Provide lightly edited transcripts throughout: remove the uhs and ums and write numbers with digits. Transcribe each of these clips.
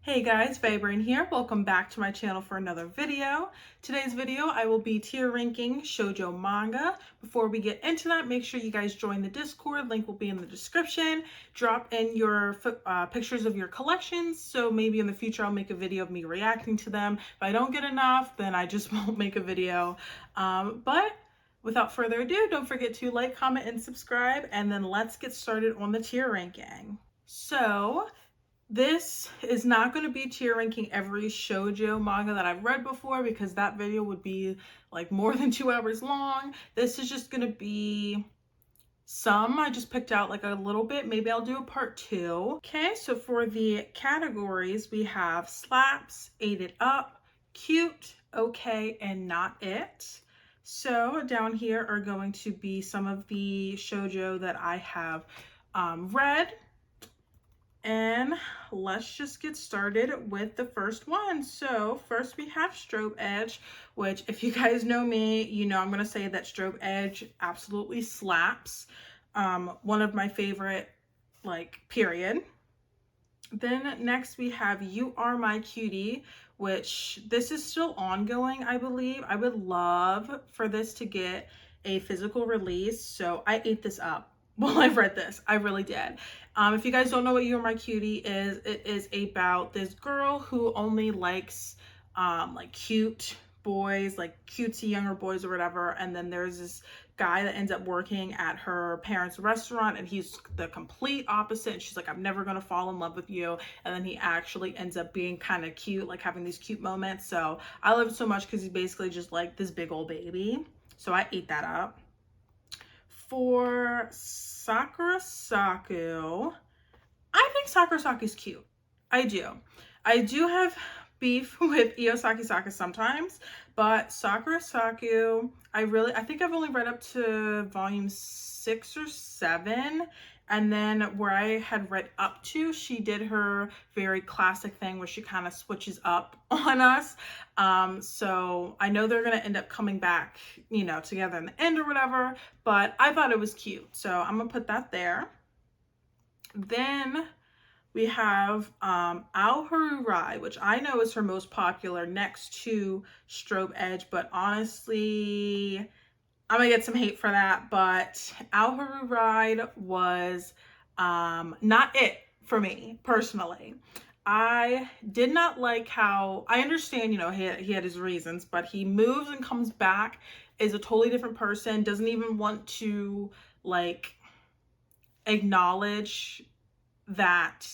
Hey guys, Vibrant here. Welcome back to my channel for another video. Today's video, I will be tier ranking shoujo manga. Before we get into that, make sure you guys join the Discord. Link will be in the description. Drop in your pictures of your collections, so maybe in the future I'll make a video of me reacting to them. If I don't get enough, then I just won't make a video. But without further ado, don't forget to like, comment, and subscribe, and then let's get started on the tier ranking. So, this is not going to be tier ranking every shoujo manga that I've read before because that video would be like more than 2 hours long. This is just going to be some. I just picked out like a little bit. Maybe I'll do a part 2. Okay, so for the categories, we have slaps, ate it up, cute, okay, and not it. So down here are going to be some of the shoujo that I have read. And let's just get started with the first one. So first we have Strobe Edge, which if you guys know me, you know I'm going to say that Strobe Edge absolutely slaps. One of my favorite, like, period. Then next we have You Are My Cutie, which this is still ongoing, I believe. I would love for this to get a physical release, so I ate this up. Well, I've read this. I really did. If you guys don't know what You Are My Cutie is, it is about this girl who only likes like cute boys, like cutesy younger boys or whatever. And then there's this guy that ends up working at her parents' restaurant and he's the complete opposite. And she's like, I'm never going to fall in love with you. And then he actually ends up being kind of cute, like having these cute moments. So I love it so much because he's basically just like this big old baby. So I ate that up. For Sakura Saku, I think Sakura Saku is cute. I do. I do have beef with Iosaki Saka sometimes, but Sakura Saku, I think I've only read up to volume 6 or 7. And then where I had read up to, she did her very classic thing where she kind of switches up on us. So I know they're going to end up coming back, you know, together in the end or whatever, but I thought it was cute. So I'm going to put that there. Then we have Aoharu, which I know is her most popular next to Strobe Edge, but honestly, I'm gonna get some hate for that. But Aoharu was not it for me personally. I did not like how, I understand, you know, he had his reasons, but he moves and comes back, is a totally different person, doesn't even want to like acknowledge that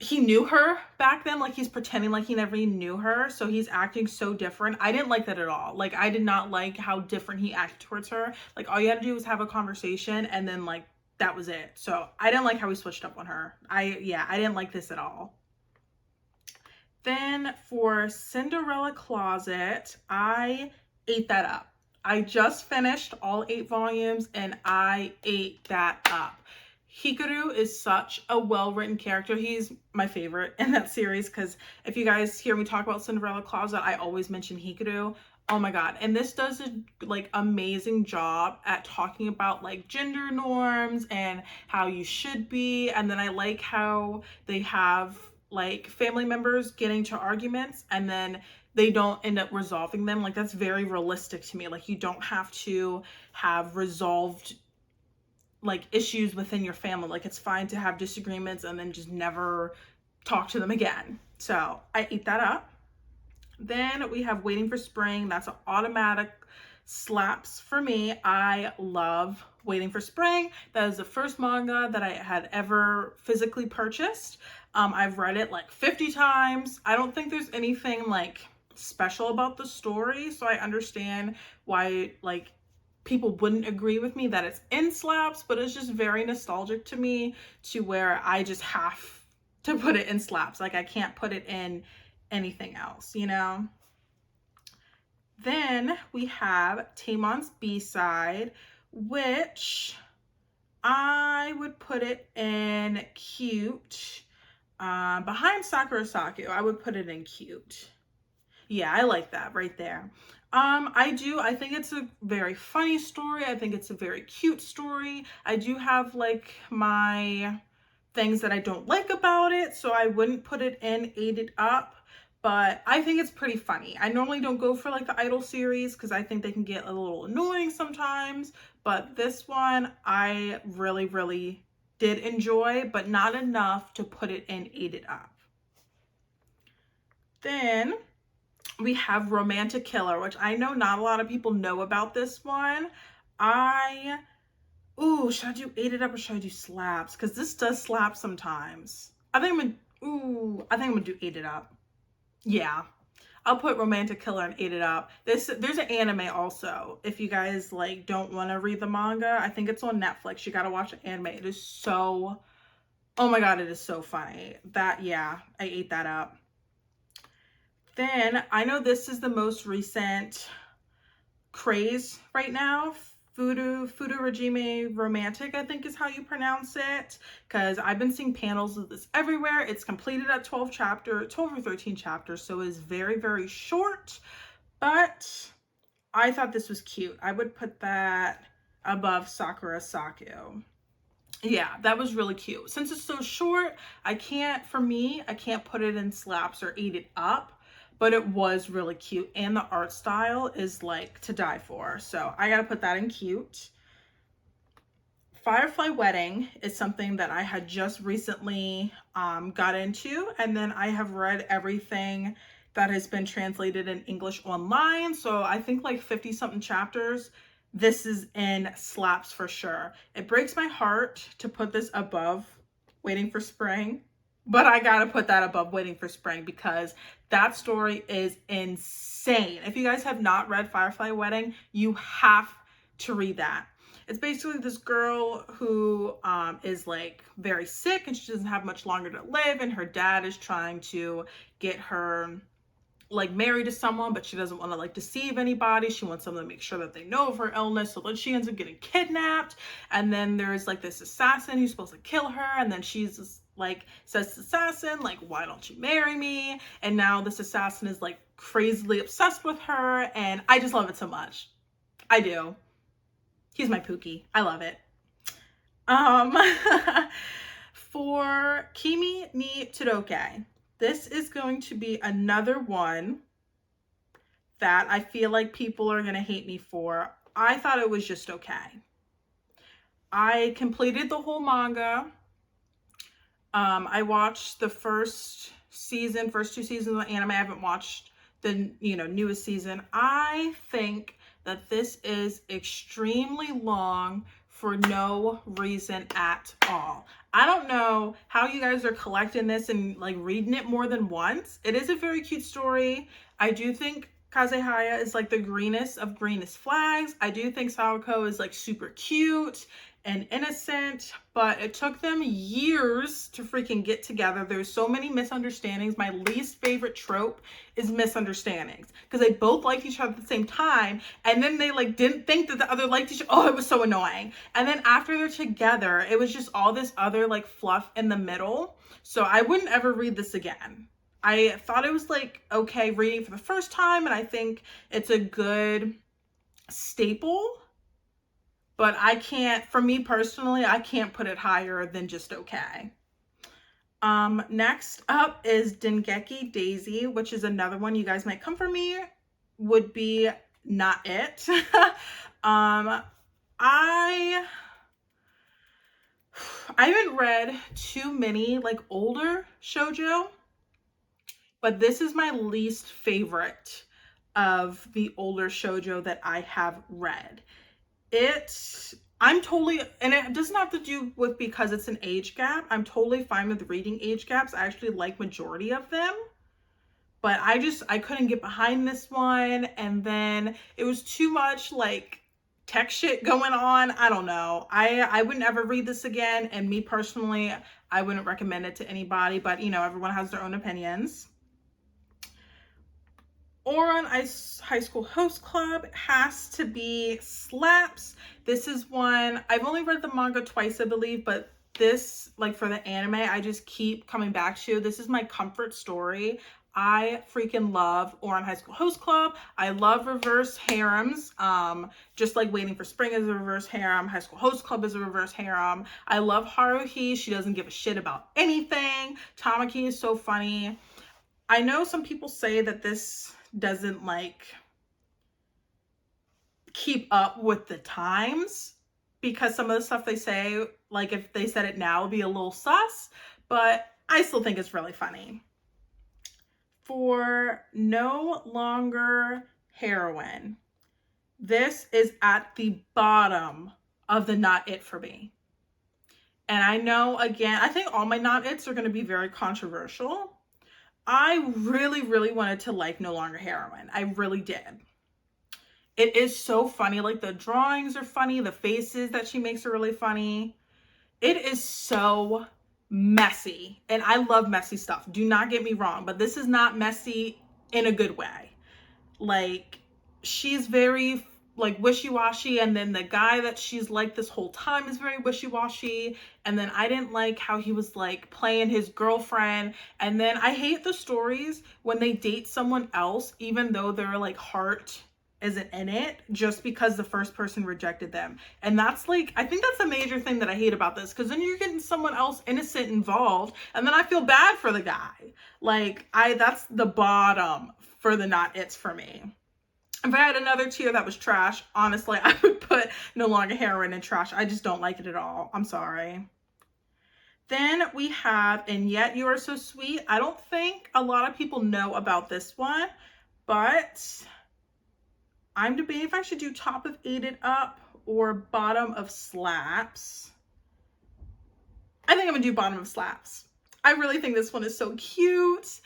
he knew her back then. Like, he's pretending like he never even knew her, so he's acting so different. I didn't like that at all. Like, I did not like how different he acted towards her. Like, all you had to do was have a conversation and then like that was it. So I didn't like how he switched up on her. I didn't like this at all. Then for Cinderella Closet, I ate that up. I just finished all 8 volumes and I ate that up. Hikaru is such a well-written character. He's my favorite in that series because if you guys hear me talk about Cinderella Closet, I always mention Hikaru. Oh my god. And this does a like amazing job at talking about like gender norms and how you should be. And then I like how they have like family members getting to arguments and then they don't end up resolving them. Like, that's very realistic to me. Like, you don't have to have resolved like issues within your family. Like, it's fine to have disagreements and then just never talk to them again. So I ate that up. Then we have Waiting for Spring. That's an automatic slaps for me. I love Waiting for Spring. That is the first manga that I had ever physically purchased. I've read it like 50 times. I don't think there's anything like special about the story, so I understand why like people wouldn't agree with me that it's in slaps, but it's just very nostalgic to me to where I just have to put it in slaps. Like, I can't put it in anything else, you know? Then we have Taemon's B-side, which I would put it in cute. Behind Sakura Saku, I would put it in cute. Yeah, I like that right there. I think it's a very funny story. I think it's a very cute story. I do have like my things that I don't like about it, so I wouldn't put it in ate it up. But I think it's pretty funny. I normally don't go for like the Idol series because I think they can get a little annoying sometimes. But this one I really, really did enjoy, but not enough to put it in ate it up. Then we have Romantic Killer, which I know not a lot of people know about this one. Should I do ate it up or should I do slaps? Because this does slap sometimes. I think I'm gonna do ate it up. Yeah. I'll put Romantic Killer and ate it up. There's an anime also. If you guys like don't want to read the manga, I think it's on Netflix. You gotta watch the anime. It is so, oh my god, it is so funny. Yeah, I ate that up. Then I know this is the most recent craze right now. Furujime Romantic, I think is how you pronounce it, because I've been seeing panels of this everywhere. It's completed at 12 or 13 chapters, so it's very, very short, but I thought this was cute. I would put that above Sakura Saku. Yeah, that was really cute. Since it's so short, I can't put it in slaps or eat it up, but it was really cute. And the art style is like to die for. So I gotta put that in cute. Firefly Wedding is something that I had just recently got into. And then I have read everything that has been translated in English online. So I think like 50 something chapters. This is in slaps for sure. It breaks my heart to put this above Waiting for Spring, but I gotta put that above Waiting for Spring because that story is insane. If you guys have not read Firefly Wedding, you have to read that. It's basically this girl who is like very sick and she doesn't have much longer to live, and her dad is trying to get her like married to someone, but she doesn't want to like deceive anybody. She wants someone to make sure that they know of her illness. So then she ends up getting kidnapped, and then there's like this assassin who's supposed to kill her, and then she's just, like says to the assassin like, why don't you marry me? And now this assassin is like crazily obsessed with her, and I just love it so much. I do. He's my Pookie. I love it. For Kimi ni Todoroki, this is going to be another one that I feel like people are going to hate me for. I thought it was just okay. I completed the whole manga. I watched the first two seasons of the anime. I haven't watched the newest season. I think that this is extremely long for no reason at all. I don't know how you guys are collecting this and like reading it more than once. It is a very cute story. I do think Kazehaya is like the greenest of greenest flags. I do think Sawako is like super cute and innocent, but it took them years to freaking get together. There's so many misunderstandings. My least favorite trope is misunderstandings, because they both liked each other at the same time, and then they like didn't think that the other liked each other. Oh, it was so annoying. And then after they're together, it was just all this other like fluff in the middle. So I wouldn't ever read this again. I thought it was like okay reading for the first time, and I think it's a good staple, but I can't, for me personally, I can't put it higher than just okay. Next up is Dengeki Daisy, which is another one you guys might come for me, would be not it. I haven't read too many like older shoujo, but this is my least favorite of the older shoujo that I have read. I'm totally, and it doesn't have to do with because it's an age gap. I'm totally fine with reading age gaps. I actually like majority of them, but I couldn't get behind this one. And then it was too much like tech shit going on. I don't know. I wouldn't ever read this again. And me personally, I wouldn't recommend it to anybody, but everyone has their own opinions. Ouran High School Host Club has to be slaps. This is one, I've only read the manga twice, I believe, but this, like for the anime, I just keep coming back to. This is my comfort story. I freaking love Ouran High School Host Club. I love reverse harems. Just like Waiting for Spring is a reverse harem. High School Host Club is a reverse harem. I love Haruhi. She doesn't give a shit about anything. Tamaki is so funny. I know some people say that this doesn't like keep up with the times because some of the stuff they say, like if they said it now, would be a little sus, but I still think it's really funny. For No Longer Heroine, this is at the bottom of the not it for me. And I know, again, I think all my not its are going to be very controversial. I really, really wanted to like No Longer Heroine. I really did. It is so funny. Like the drawings are funny. The faces that she makes are really funny. It is so messy. And I love messy stuff. Do not get me wrong. But this is not messy in a good way. Like she's very like wishy-washy, and then the guy that she's like this whole time is very wishy-washy, and then I didn't like how he was like playing his girlfriend. And then I hate the stories when they date someone else even though their like heart isn't in it, just because the first person rejected them. And that's like, I think that's a major thing that I hate about this, because then you're getting someone else innocent involved, and then I feel bad for the guy. Like that's the bottom for the not its for me. If I had another tier that was trash, honestly, I would put No Longer Heroine in trash. I just don't like it at all. I'm sorry. Then we have And Yet You Are So Sweet. I don't think a lot of people know about this one, but I'm debating if I should do top of Aided Up or bottom of Slaps. I think I'm gonna do bottom of Slaps. I really think this one is so cute.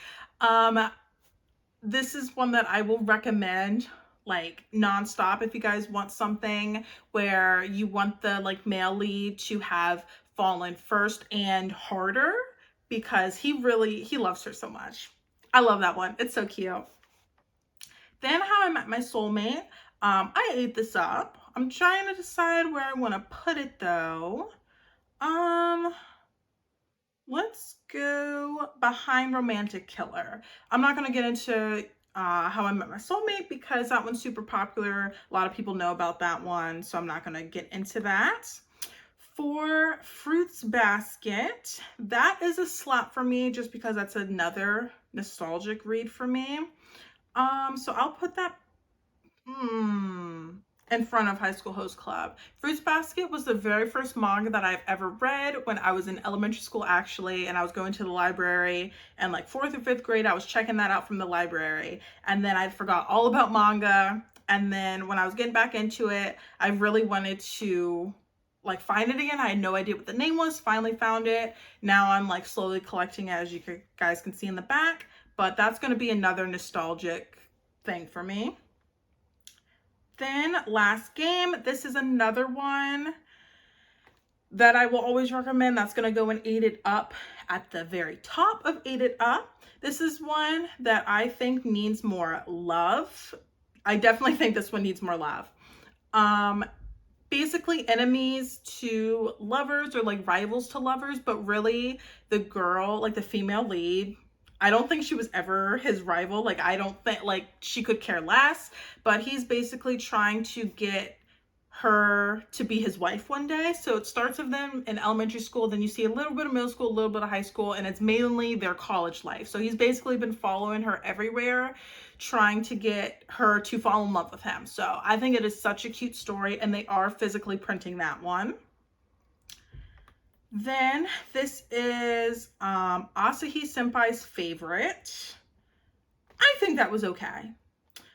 This is one that I will recommend like nonstop if you guys want something where you want the like male lead to have fallen first and harder, because he loves her so much. I love that one. It's so cute. Then How I Met My Soulmate. I ate this up. I'm trying to decide where I want to put it though. Let's go behind Romantic Killer. I'm not going to get into How I Met My Soulmate because that one's super popular. A lot of people know about that one, so I'm not going to get into that. For Fruits Basket, that is a slap for me just because that's another nostalgic read for me. So I'll put that in front of High School Host Club. Fruits Basket was the very first manga that I've ever read when I was in elementary school, actually, and I was going to the library, and like 4th or 5th grade, I was checking that out from the library, and then I forgot all about manga, and then when I was getting back into it, I really wanted to like find it again. I had no idea what the name was, finally found it. Now I'm like slowly collecting it, as you guys can see in the back, but that's going to be another nostalgic thing for me. Then Last Game. This is another one that I will always recommend. That's going to go in Aided Up at the very top of Aided Up. This is one that I think needs more love. I definitely think this one needs more love. Basically enemies to lovers, or like rivals to lovers, but really the girl, like the female lead, I don't think she was ever his rival. Like I don't think like she could care less, but he's basically trying to get her to be his wife one day. So it starts with them in elementary school, then you see a little bit of middle school, a little bit of high school, and it's mainly their college life. So he's basically been following her everywhere, trying to get her to fall in love with him. So I think it is such a cute story, and they are physically printing that one. Then this is Asahi Senpai's Favorite. I think that was okay.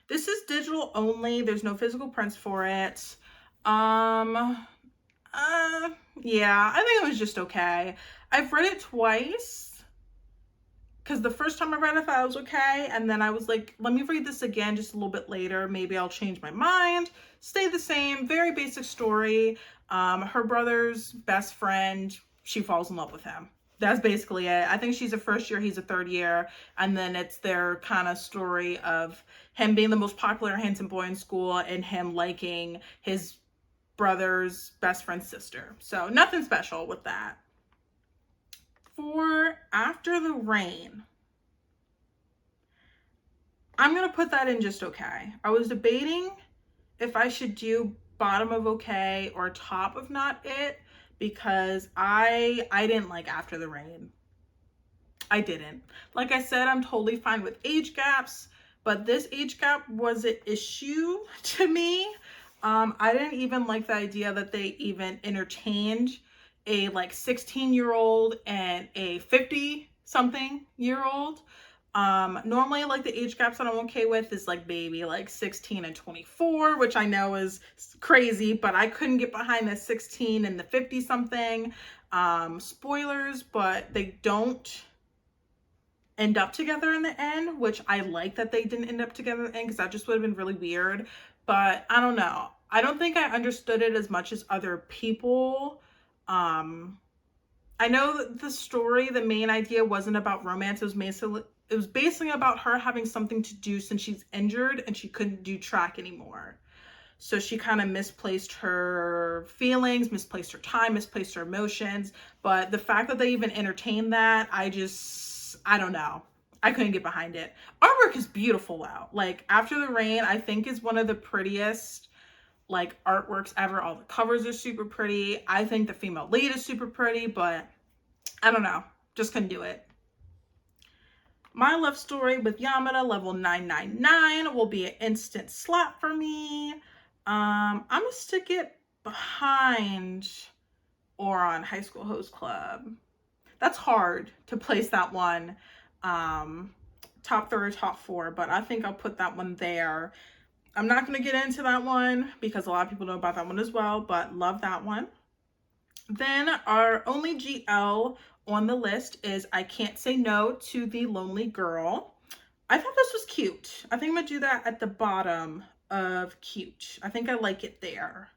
This is digital only. There's no physical prints for it. Yeah, I think it was just okay. I've read it twice because the first time I read it, I thought it was okay, and then I was like, let me read this again just a little bit later. Maybe I'll change my mind. Stay the same. Very basic story. Her brother's best friend, she falls in love with him. That's basically it. I think she's a first year, he's a third year, and then it's their kind of story of him being the most popular handsome boy in school and him liking his brother's best friend's sister. So nothing special with that. For After the Rain, I'm gonna put that in just okay. I was debating if I should do bottom of okay or top of not it, because I didn't like After the Rain. I didn't. Like I said, I'm totally fine with age gaps, but this age gap was an issue to me. I didn't even like the idea that they even entertained a like 16-year-old and a 50 something year old. Normally like the age gaps that I'm okay with is like maybe like 16 and 24, which I know is crazy, but I couldn't get behind the 16 and the 50 something. Spoilers, but they don't end up together in the end, which I like that they didn't end up together in the end, because that just would have been really weird. But I don't know. I don't think I understood it as much as other people. I know that the story, the main idea wasn't about romance. It was basically about her having something to do since she's injured and she couldn't do track anymore. So she kind of misplaced her feelings, misplaced her time, misplaced her emotions. But the fact that they even entertained that, I don't know. I couldn't get behind it. Artwork is beautiful though. Like After the Rain, I think is one of the prettiest like artworks ever. All the covers are super pretty. I think the female lead is super pretty, but I don't know. Just couldn't do it. My Love Story with Yamada level 999 will be an instant slap for me. I'm gonna stick it behind Ouran High School Host Club. That's hard to place that one top 3 or top 4, but I think I'll put that one there. I'm not going to get into that one because a lot of people know about that one as well, but love that one. Then our only GL on the list is I Can't Say No to the Lonely Girl. I thought this was cute. I think I'm going to do that at the bottom of cute. I think I like it there.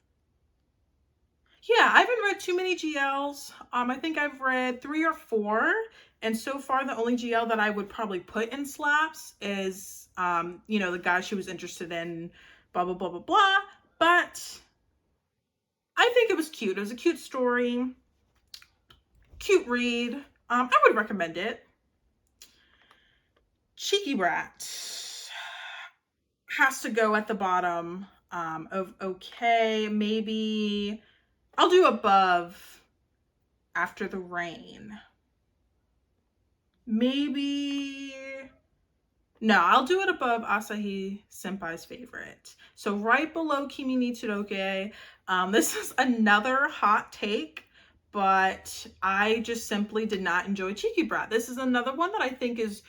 Yeah, I haven't read too many GLs. I think I've read 3 or 4, and so far the only GL that I would probably put in slaps is, the guy she was interested in, blah, blah, blah, blah, blah. But I think it was cute. It was a cute story, cute read. I would recommend it. Cheeky Brat has to go at the bottom of okay, maybe I'll do above After the Rain. Maybe, no, I'll do it above Asahi Senpai's favorite. So right below Kimi ni Tsudoke. This is another hot take, but I just simply did not enjoy Cheeky Brat. This is another one that I think is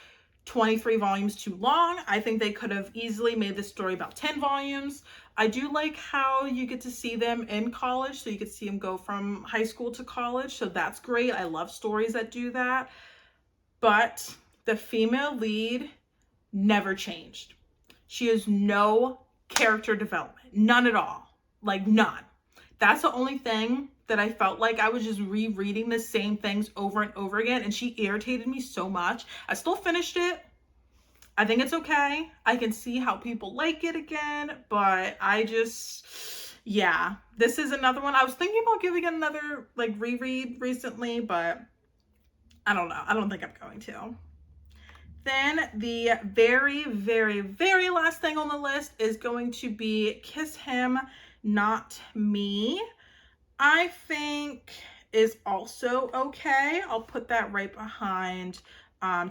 23 volumes too long. I think they could have easily made this story about 10 volumes. I do like how you get to see them in college, so you get to see them go from high school to college, so that's great. I love stories that do that. But the female lead never changed. She has no character development, none at all, like none. That's the only thing that I felt like I was just rereading the same things over and over again, and she irritated me so much. I still finished it. I think it's okay. I can see how people like it again, but yeah, this is another one. I was thinking about giving it another like reread recently, but I don't know. I don't think I'm going to. Then the very, very, very last thing on the list is going to be Kiss Him, Not Me. I think is also okay. I'll put that right behind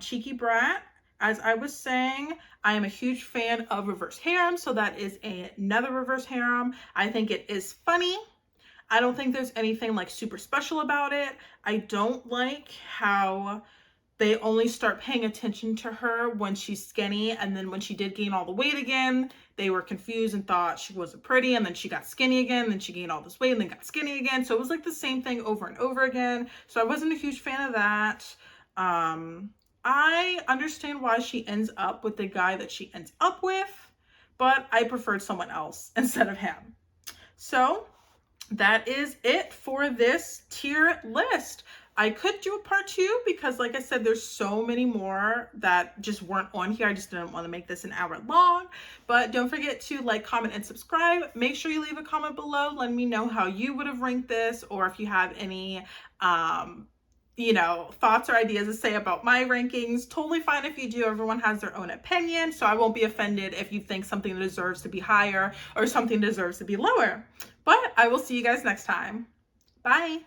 Cheeky Brat. As I was saying, I am a huge fan of reverse harem, so that is another reverse harem. I think it is funny. I don't think there's anything like super special about it. I don't like how they only start paying attention to her when she's skinny, and then when she did gain all the weight again, they were confused and thought she wasn't pretty, and then she got skinny again, and then she gained all this weight and then got skinny again. So it was like the same thing over and over again. So I wasn't a huge fan of that. I understand why she ends up with the guy that she ends up with, but I preferred someone else instead of him. So that is it for this tier list. I could do a part 2 because like I said, there's so many more that just weren't on here. I just didn't want to make this an hour long, but don't forget to like, comment, and subscribe. Make sure you leave a comment below. Let me know how you would have ranked this, or if you have any thoughts or ideas to say about my rankings. Totally fine if you do. Everyone has their own opinion, so I won't be offended if you think something deserves to be higher or something deserves to be lower. But I will see you guys next time. Bye.